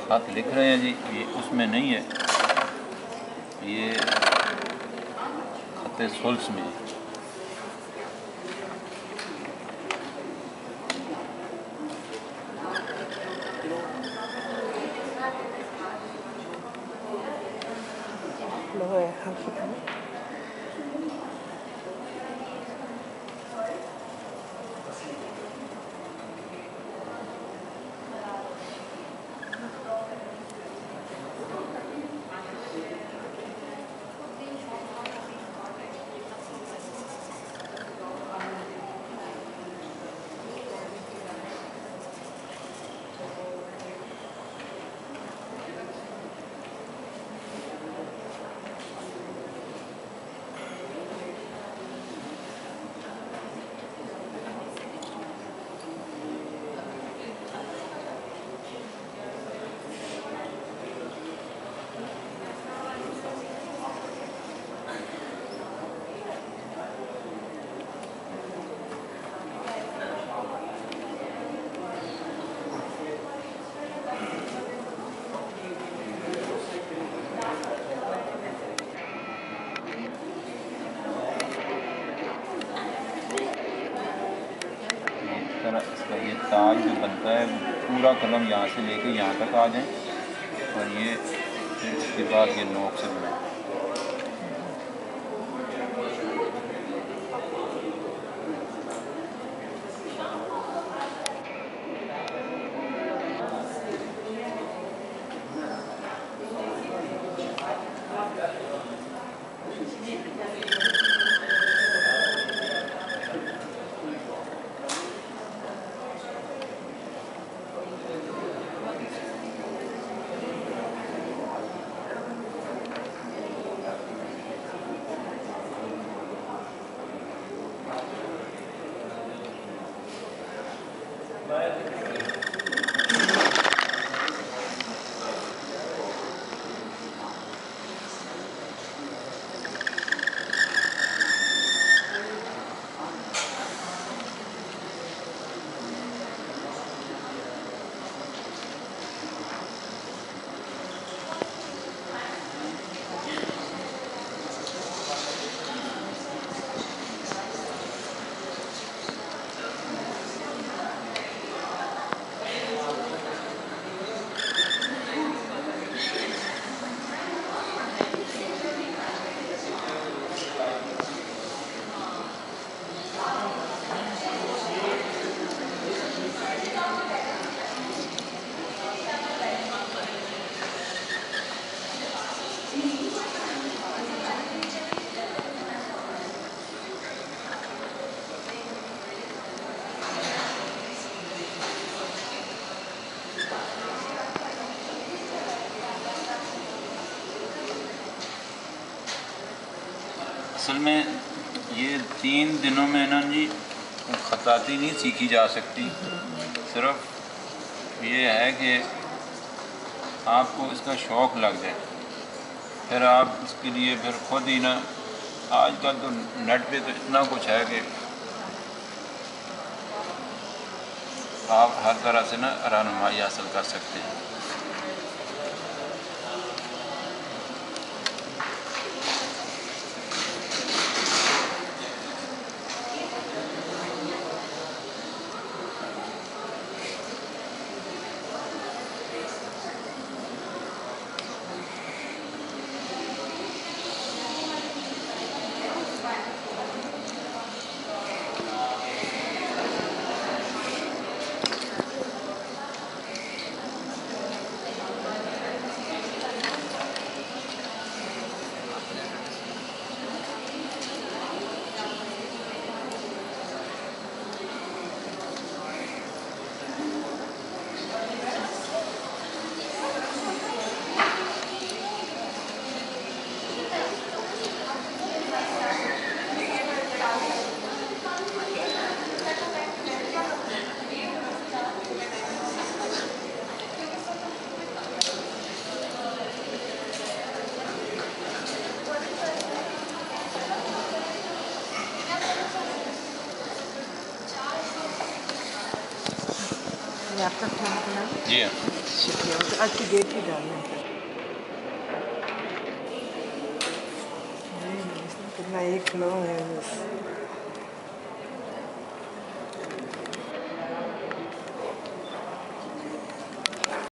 ख़त लिख रहे हैं जी, ये उसमें नहीं है, ये ख़त सुल्स में है। इसका ये ताज जो बनता है पूरा कलम यहाँ से लेके यहाँ तक आ जाए, और ये फिर उसके बाद ये नोक से बनाए। असल में ये 3 दिनों में ना जी ख़ताती नहीं सीखी जा सकती, सिर्फ ये है कि आपको इसका शौक़ लग जाए, फिर आप इसके लिए फिर खुद ही ना, आजकल तो नेट पे तो इतना कुछ है कि आप हर तरह से ना रहनुमाई हासिल कर सकते हैं। लैपटॉप खाना खाना जी हाँ। शुक्रिया, तो आज की डेट भी डाल दें फिर। जी, इसमें कितना एक फ्लो है बस।